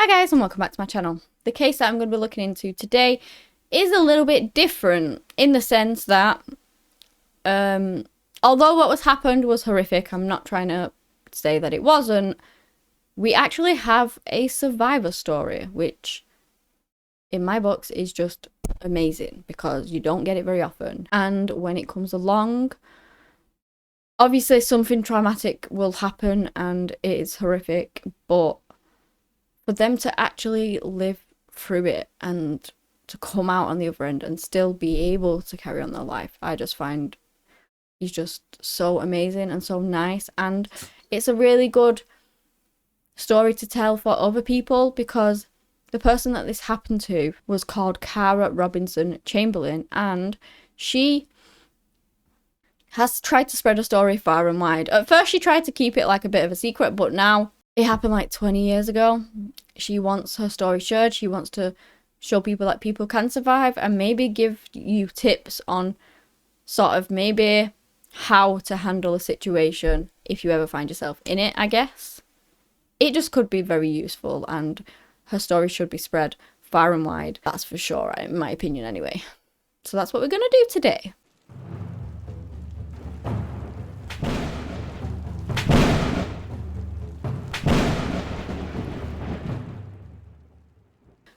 Hi guys and welcome back to my channel. The case that I'm going to be looking into today is a little bit different in the sense that although what happened was horrific, I'm not trying to say that it wasn't, we actually have a survivor story, which in my books is just amazing because you don't get it very often. And when it comes along, obviously something traumatic will happen and it is horrific, but for them to actually live through it and to come out on the other end and still be able to carry on their life, I just find he's just so amazing and so nice. And it's a really good story to tell for other people because the person that this happened to was called Cara Robinson Chamberlain, and she has tried to spread her story far and wide. At first she tried to keep it like a bit of a secret, but now it happened like 20 years ago. She wants her story shared. She wants to show people that people can survive and maybe give you tips on sort of maybe how to handle a situation if you ever find yourself in it, I guess. It just could be very useful and her story should be spread far and wide. That's for sure, in my opinion anyway. So that's what we're going to do today.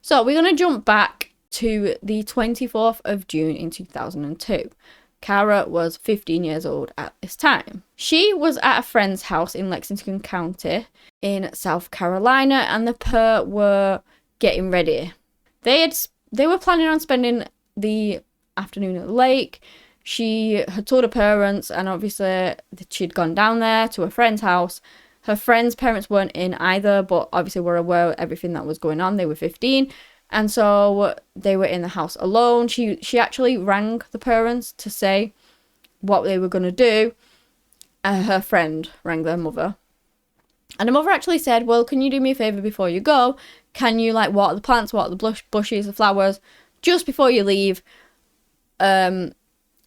So we're going to jump back to the 24th of June in 2002. Cara was 15 years old at this time. She was at a friend's house in Lexington County in South Carolina, and the pair were getting ready. They were planning on spending the afternoon at the lake. She had told her parents, and obviously she'd gone down there to a friend's house. Her friend's parents weren't in either, but obviously were aware of everything that was going on. They were 15, and so they were in the house alone. She actually rang the parents to say what they were going to do. Her friend rang their mother. And the mother actually said, well, can you do me a favour before you go? Can you, like, water the plants, water the bushes, the flowers, just before you leave? And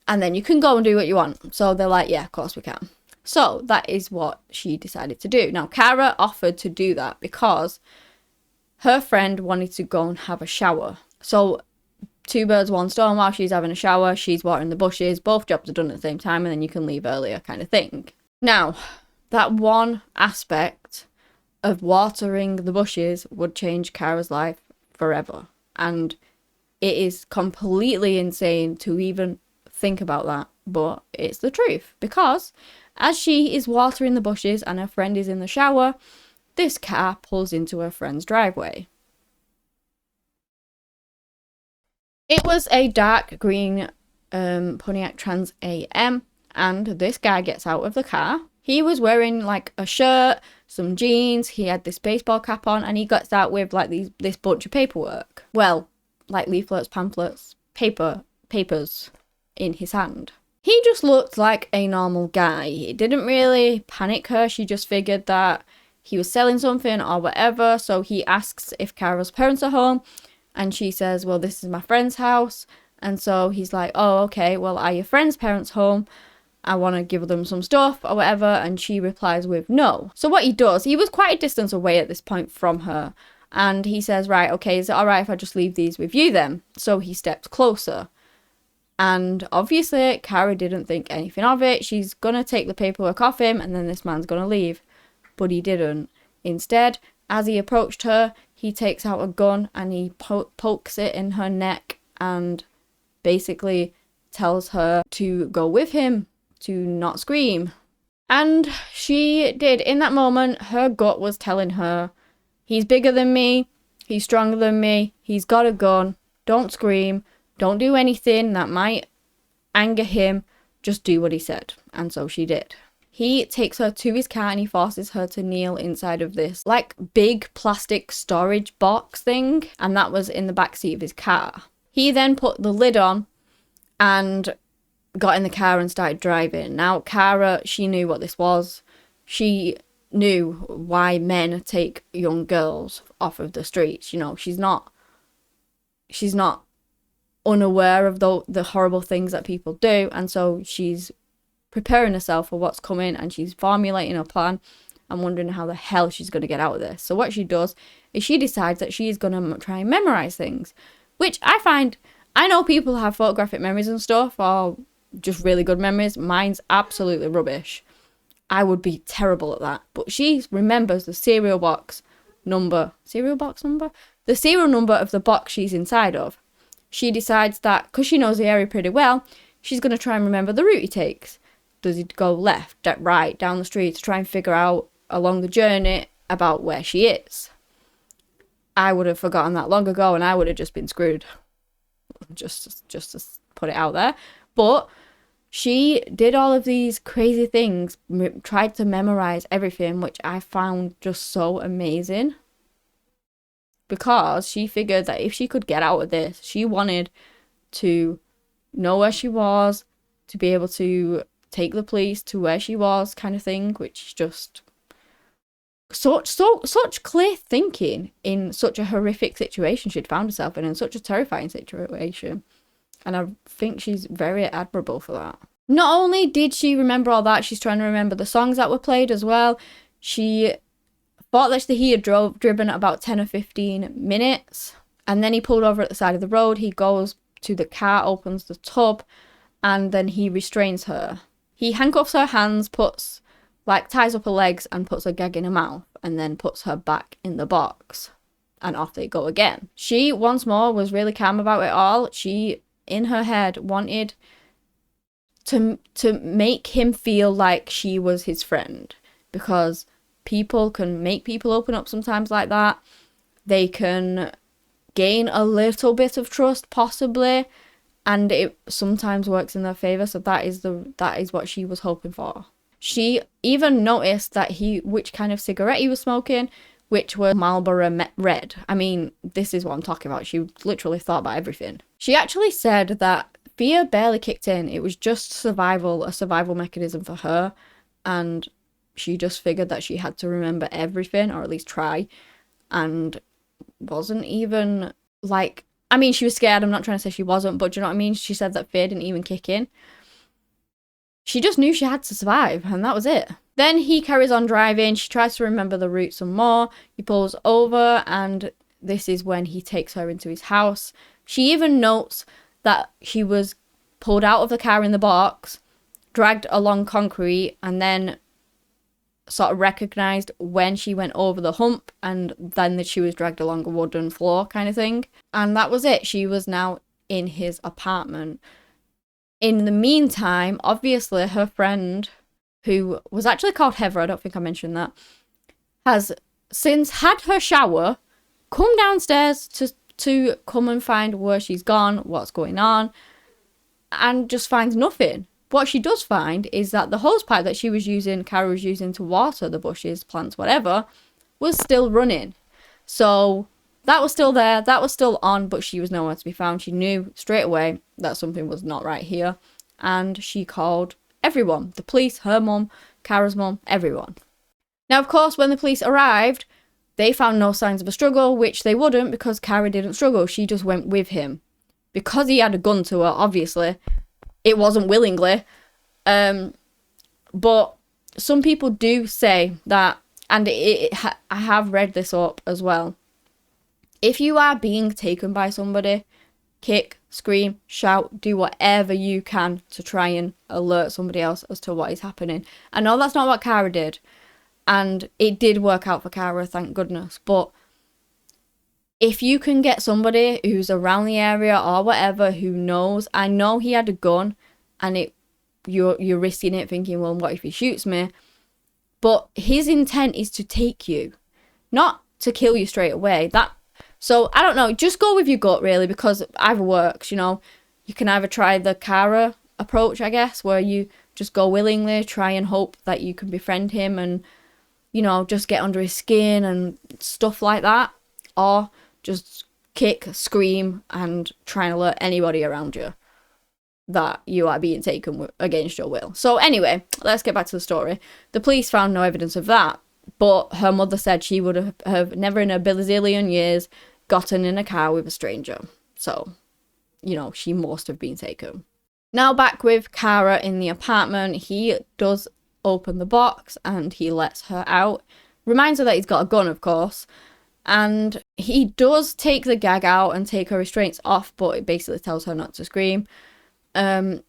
then you can go and do what you want. So they're like, yeah, of course we can. So that is what she decided to do. Now, Cara offered to do that because her friend wanted to go and have a shower. So two birds, one stone. While she's having a shower, she's watering the bushes. Both jobs are done at the same time, and then you can leave earlier kind of thing. Now, that one aspect of watering the bushes would change Cara's life forever. And it is completely insane to even think about that, but it's the truth. Because as she is watering the bushes and her friend is in the shower, this car pulls into her friend's driveway. It was a dark green Pontiac Trans AM, and this guy gets out of the car. He was wearing like a shirt, some jeans, he had this baseball cap on, and he gets out with like this bunch of paperwork. Well, like leaflets, pamphlets, papers in his hand. He just looked like a normal guy. It didn't really panic her. She just figured that he was selling something or whatever. So he asks if Cara's parents are home. And she says, well, this is my friend's house. And so he's like, oh, okay, well, are your friend's parents home? I want to give them some stuff or whatever. And she replies with no. So what he does, he was quite a distance away at this point from her. And he says, right, okay, is it all right if I just leave these with you then? So he steps closer. And obviously, Cara didn't think anything of it. She's going to take the paperwork off him and then this man's going to leave. But he didn't. Instead, as he approached her, he takes out a gun and he pokes it in her neck and basically tells her to go with him, to not scream. And she did. In that moment, her gut was telling her, he's bigger than me, he's stronger than me, he's got a gun, don't scream. Don't do anything that might anger him. Just do what he said. And so she did. He takes her to his car and he forces her to kneel inside of this like big plastic storage box thing. And that was in the backseat of his car. He then put the lid on and got in the car and started driving. Now, Cara, she knew what this was. She knew why men take young girls off of the streets. You know, she's not unaware of the horrible things that people do, and so she's preparing herself for what's coming and she's formulating a plan and wondering how the hell she's going to get out of this. So what she does is she decides that she's going to try and memorize things, which I know people have photographic memories and stuff, or just really good memories. Mine's absolutely rubbish. I would be terrible at that. But she remembers the serial number of the box she's inside of. She decides that, because she knows the area pretty well, she's going to try and remember the route he takes. Does he go left, right, down the street, to try and figure out along the journey about where she is? I would have forgotten that long ago, and I would have just been screwed. Just to put it out there. But she did all of these crazy things, tried to memorize everything, which I found just so amazing. Because she figured that if she could get out of this, she wanted to know where she was, to be able to take the police to where she was, kind of thing, which is just such clear thinking in such a horrific situation she'd found herself in such a terrifying situation. And I think she's very admirable for that. Not only did she remember all that, she's trying to remember the songs that were played as well. She thought that he had driven about 10 or 15 minutes, and then he pulled over at the side of the road. He goes to the car, opens the tub, and then he restrains her. He handcuffs her hands, ties up her legs and puts a gag in her mouth, and then puts her back in the box. And off they go again. She, once more, was really calm about it all. She, in her head, wanted to make him feel like she was his friend, because people can make people open up sometimes like that. They can gain a little bit of trust, possibly, and it sometimes works in their favor. So that is what she was hoping for. She even noticed that which kind of cigarette he was smoking, which was Marlboro Red. I mean, this is what I'm talking about. She literally thought about everything. She actually said that fear barely kicked in. It was just a survival mechanism for her, and she just figured that she had to remember everything, or at least try, and wasn't even she was scared. I'm not trying to say she wasn't, but do you know what I mean? She said that fear didn't even kick in. She just knew she had to survive, and that was it. Then he carries on driving. She tries to remember the route some more. He pulls over, and this is when he takes her into his house. She even notes that she was pulled out of the car in the box, dragged along concrete, and then sort of recognized when she went over the hump, and then that she was dragged along a wooden floor kind of thing. And that was it. She was now in his apartment. In the meantime, obviously, her friend, who was actually called Heather, I don't think I mentioned that, has since had her shower, come downstairs to come and find where she's gone, what's going on, and just finds nothing. What she does find is that the hosepipe that Kara was using to water the bushes, plants, whatever, was still running. So that was still there, that was still on, but she was nowhere to be found. She knew straight away that something was not right here, and she called everyone. The police, her mum, Kara's mum, everyone. Now, of course, when the police arrived, they found no signs of a struggle, which they wouldn't, because Kara didn't struggle. She just went with him. Because he had a gun to her, obviously, it wasn't willingly. But some people do say that, and I have read this up as well. If you are being taken by somebody, kick, scream, shout, do whatever you can to try and alert somebody else as to what is happening. I know that's not what Kara did, and it did work out for Kara, thank goodness. But if you can get somebody who's around the area or whatever who knows, I know he had a gun, and you're risking it, thinking, well, what if he shoots me? But his intent is to take you, not to kill you straight away. So I don't know, just go with your gut, really, because either works. You can either try the Kara approach, I guess, where you just go willingly, try and hope that you can befriend him and, just get under his skin and stuff like that, or just kick, scream, and try and alert anybody around you that you are being taken against your will. So anyway, let's get back to the story. The police found no evidence of that, but her mother said she would have never in a bazillion years gotten in a car with a stranger. So, she must have been taken. Now back with Kara in the apartment, he does open the box and he lets her out. Reminds her that he's got a gun, of course. And he does take the gag out and take her restraints off, but it basically tells her not to scream. And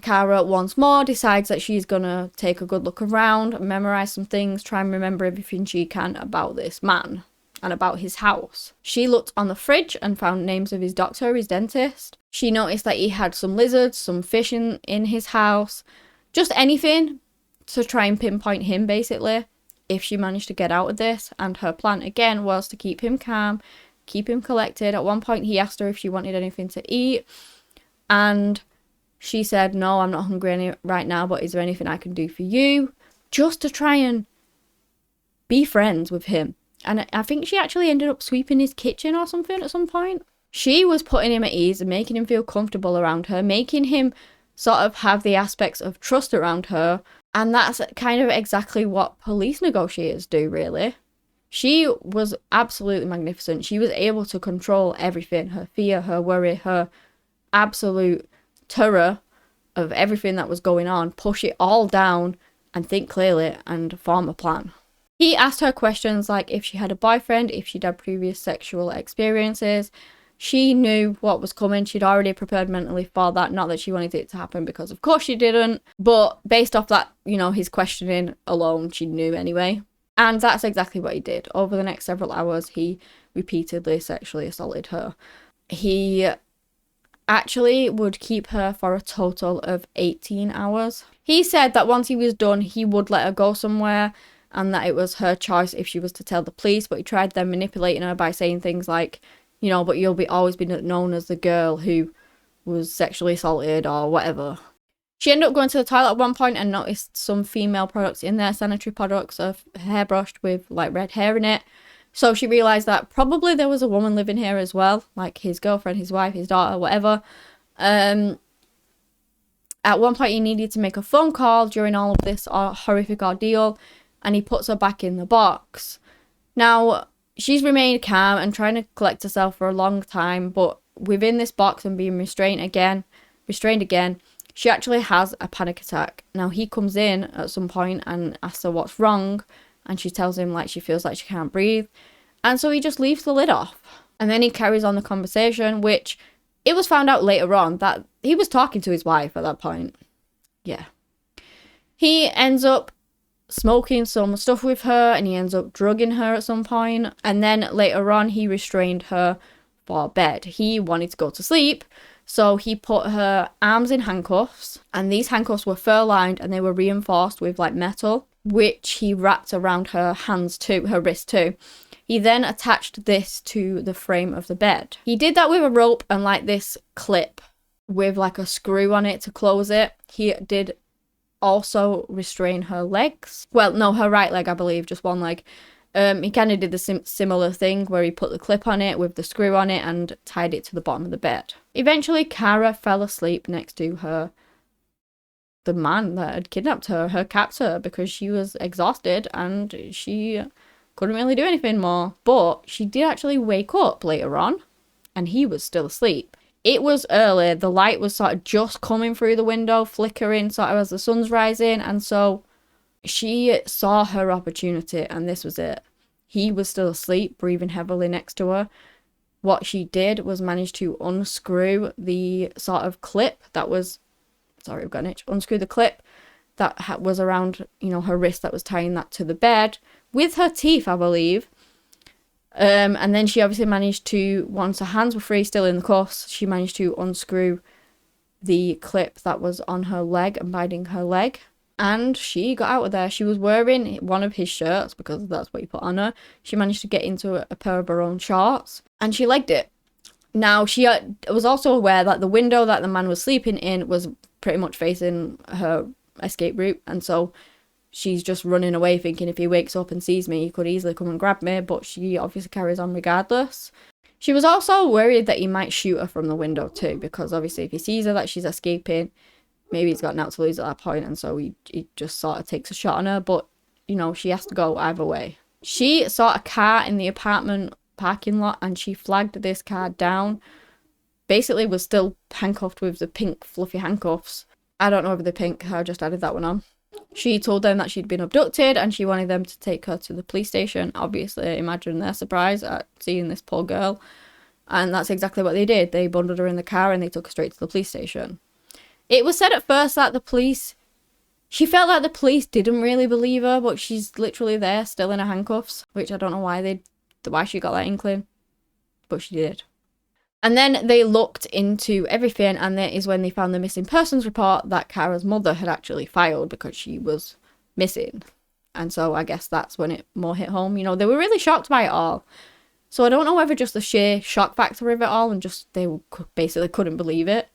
Kara once more decides that she's gonna take a good look around, memorize some things, try and remember everything she can about this man and about his house. She looked on the fridge and found names of his doctor, his dentist. She noticed that he had some lizards, some fish in his house, just anything to try and pinpoint him, basically, if she managed to get out of this. And her plan, again, was to keep him calm, keep him collected. At one point, he asked her if she wanted anything to eat, and she said, no, I'm not hungry right now, but is there anything I can do for you? Just to try and be friends with him. And I think she actually ended up sweeping his kitchen or something at some point. She was putting him at ease and making him feel comfortable around her, making him sort of have the aspects of trust around her. And that's kind of exactly what police negotiators do, really. She was absolutely magnificent. She was able to control everything, her fear, her worry, her absolute terror of everything that was going on, push it all down and think clearly and form a plan. He asked her questions like if she had a boyfriend, if she'd had previous sexual experiences. She knew what was coming. She'd already prepared mentally for that. Not that she wanted it to happen, because of course she didn't. But based off that, his questioning alone, she knew anyway. And that's exactly what he did. Over the next several hours, he repeatedly sexually assaulted her. He actually would keep her for a total of 18 hours. He said that once he was done, he would let her go somewhere, and that it was her choice if she was to tell the police, but he tried then manipulating her by saying things like, but you'll always be known as the girl who was sexually assaulted or whatever. She ended up going to the toilet at one point and noticed some female products in there, sanitary products, of hairbrushed with like red hair in it. So she realised that probably there was a woman living here as well, like his girlfriend, his wife, his daughter, whatever. At one point he needed to make a phone call during all of this horrific ordeal, and he puts her back in the box. Now, she's remained calm and trying to collect herself for a long time, but within this box and being restrained again, she actually has a panic attack. Now, he comes in at some point and asks her what's wrong, and she tells him like she feels like she can't breathe, and so he just leaves the lid off. And then he carries on the conversation, which it was found out later on that he was talking to his wife at that point. Yeah. He ends up smoking some stuff with her, and he ends up drugging her at some point, and then later on he restrained her for bed. He wanted to go to sleep, so he put her arms in handcuffs, and these handcuffs were fur lined and they were reinforced with like metal, which he wrapped around her hands too, her wrist too. He then attached this to the frame of the bed. He did that with a rope and like this clip with like a screw on it to close it. He did also restrain her legs. Well, no, her right leg, I believe, just one leg. He kind of did the similar thing where he put the clip on it with the screw on it and tied it to the bottom of the bed. Eventually, Kara fell asleep next to the man that had kidnapped her, her captor, because she was exhausted and she couldn't really do anything more. But she did actually wake up later on, and he was still asleep. It was early, the light was sort of just coming through the window, flickering sort of as the sun's rising, and so she saw her opportunity, and this was it. He was still asleep, breathing heavily next to her. What she did was manage to unscrew the sort of clip that was, sorry, I've got an itch, unscrew the clip that was around, her wrist that was tying that to the bed, with her teeth, I believe. And then she obviously managed to, once her hands were free, still in the cuffs, she managed to unscrew the clip that was on her leg and binding her leg. And she got out of there. She was wearing one of his shirts because that's what he put on her. She managed to get into a pair of her own shorts and she legged it. Now, she was also aware that the window that the man was sleeping in was pretty much facing her escape route. And so she's just running away thinking if he wakes up and sees me, he could easily come and grab me, but she obviously carries on regardless. She was also worried that he might shoot her from the window too, because obviously if he sees her that she's escaping, maybe he's got an out to lose at that point, and so he just sort of takes a shot on her, but, she has to go either way. She saw a car in the apartment parking lot, and she flagged this car down. Basically was still handcuffed with the pink fluffy handcuffs. I don't know if they're pink, I just added that one on. She told them that she'd been abducted and she wanted them to take her to the police station. Obviously, imagine their surprise at seeing this poor girl. And that's exactly what they did. They bundled her in the car and they took her straight to the police station. It was said at first that she felt like the police didn't really believe her, but she's literally there, still in her handcuffs, which I don't know why she got that inkling, but she did. And then they looked into everything, and that is when they found the missing persons report that Kara's mother had actually filed because she was missing. And so I guess that's when it more hit home. You know, they were really shocked by it all. So I don't know whether just the sheer shock factor of it all and just they basically couldn't believe it.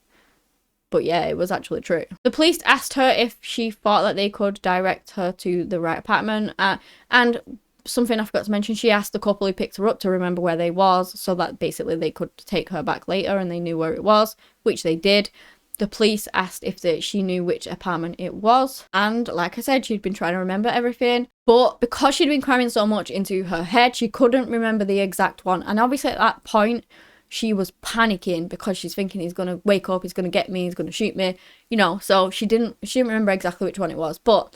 But yeah, it was actually true. The police asked her if she thought that they could direct her to the right apartment. And something I forgot to mention, she asked the couple who picked her up to remember where they was so that basically they could take her back later and they knew where it was, which they did. The police asked if she knew which apartment it was. And like I said, she'd been trying to remember everything. But because she'd been cramming so much into her head, she couldn't remember the exact one. And obviously at that point, she was panicking because she's thinking he's going to wake up, he's going to get me, he's going to shoot me, you know. So she didn't remember exactly which one it was. But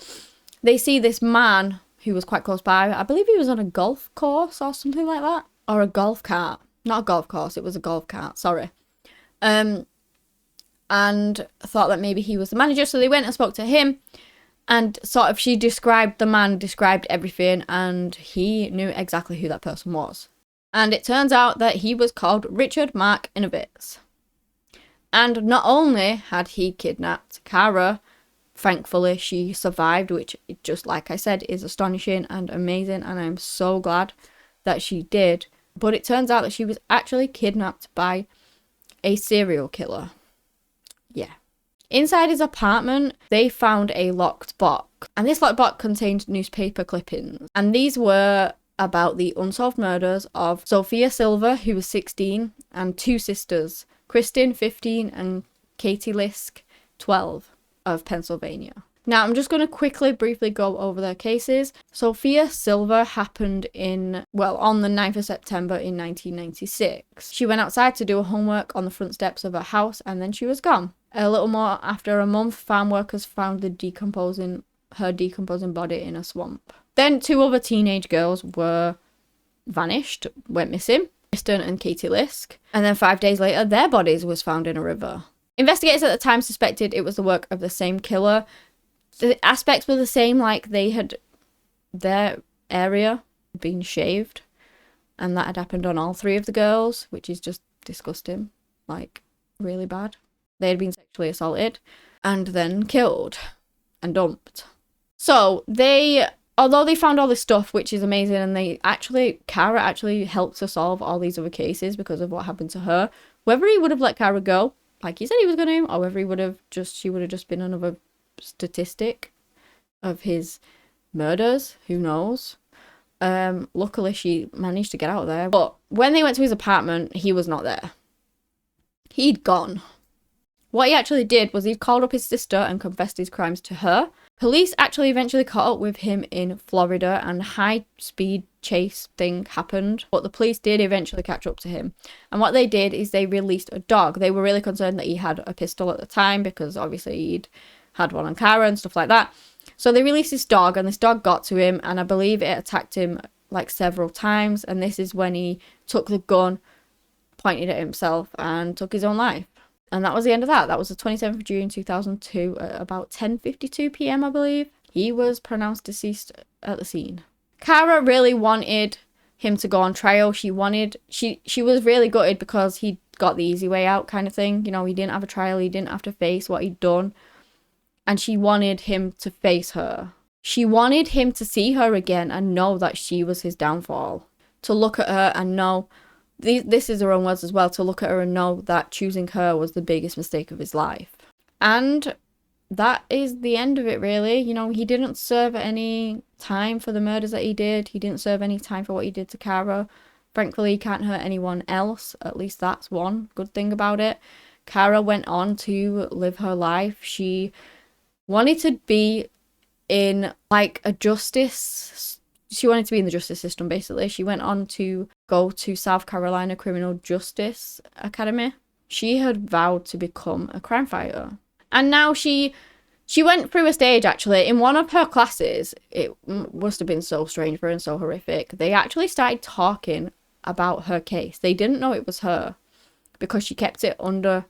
they see this man who was quite close by. I believe he was on a golf course or something like that. Or a golf cart. Not a golf course, it was a golf cart, sorry. And thought that maybe he was the manager. So they went and spoke to him. And sort of the man described everything. And he knew exactly who that person was. And it turns out that he was called Richard Mark Inovitz. And not only had he kidnapped Kara, thankfully she survived, which just like I said is astonishing and amazing, and I'm so glad that she did. But it turns out that she was actually kidnapped by a serial killer. Yeah. Inside his apartment, they found a locked box. And this locked box contained newspaper clippings. And these were about the unsolved murders of Sophia Silver, who was 16, and two sisters, Kristen, 15, and Katie Lisk, 12, of Pennsylvania. Now, I'm just going to briefly go over their cases. Sophia Silver happened on the 9th of September in 1996. She went outside to do her homework on the front steps of her house, and then she was gone. A little more after a month, farm workers found her decomposing body in a swamp. Then two other teenage girls went missing, Kristen and Katie Lisk. And then 5 days later, their bodies was found in a river. Investigators at the time suspected it was the work of the same killer. The aspects were the same, like their area had been shaved, and that had happened on all three of the girls, which is just disgusting, like really bad. They had been sexually assaulted and then killed and dumped. So although they found all this stuff, which is amazing, and Kara actually helped to solve all these other cases because of what happened to her. Whether he would have let Kara go, like he said he was going to, or whether she would have just been another statistic of his murders, who knows. Luckily she managed to get out of there. But when they went to his apartment, he was not there. He'd gone. What he actually did was he called up his sister and confessed his crimes to her. Police actually eventually caught up with him in Florida, and a high-speed chase thing happened. But the police did eventually catch up to him. And what they did is they released a dog. They were really concerned that he had a pistol at the time because obviously he'd had one on Kara and stuff like that. So they released this dog, and this dog got to him, and I believe it attacked him like several times. And this is when he took the gun, pointed at himself, and took his own life. And that was the end of that. That was the 27th of June 2002 at about 10:52 p.m, I believe. He was pronounced deceased at the scene. Kara really wanted him to go on trial. She was really gutted because he got the easy way out kind of thing. You know, he didn't have a trial. He didn't have to face what he'd done. And she wanted him to face her. She wanted him to see her again and know that she was his downfall. To look at her and know, this is her own words as well, to look at her and know that choosing her was the biggest mistake of his life. And that is the end of it, really. You know, he didn't serve any time for the murders that he did. He didn't serve any time for what he did to Kara. Thankfully, he can't hurt anyone else. At least that's one good thing about it. Kara went on to live her life. She wanted to be in like a justice. She wanted to be in the justice system, basically. She went on to go to South Carolina Criminal Justice Academy. She had vowed to become a crime fighter. And now she She went through a stage actually in one of her classes. It must have been so strange for her and so horrific. They actually started talking about her case. They didn't know it was her because she kept it under,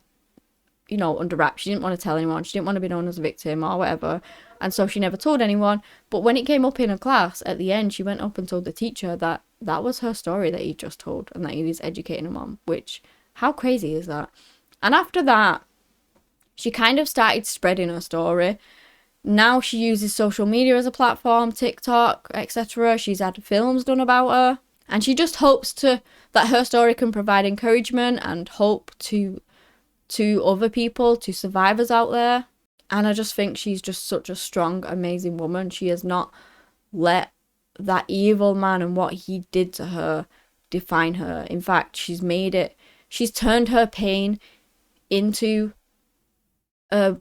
you know, under wraps. She didn't want to tell anyone. She didn't want to be known as a victim or whatever. And so she never told anyone. But when it came up in a class at the end, she went up and told the teacher that that was her story that he just told and that he was educating her mom, which, how crazy is that? And after that, she kind of started spreading her story. Now she uses social media as a platform, TikTok, etc. She's had films done about her. And she just hopes that her story can provide encouragement and hope to other people, to survivors out there. And I just think she's just such a strong, amazing woman. She has not let that evil man and what he did to her define her. In fact, she's turned her pain into a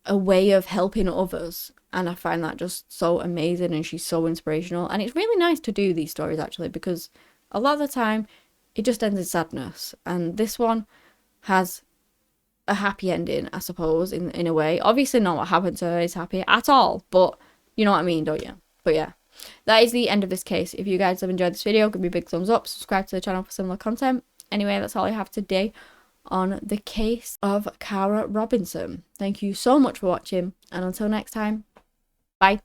way of helping others. And I find that just so amazing, and she's so inspirational. And it's really nice to do these stories actually, because a lot of the time it just ends in sadness. And this one has a happy ending, I suppose, in a way. Obviously not what happened to her is happy at all, but you know what I mean, don't you? But yeah, that is the end of this case. If you guys have enjoyed this video, give me a big thumbs up, subscribe to the channel for similar content. Anyway, that's all I have today on the case of Cara Robinson. Thank you so much for watching, and until next time, bye.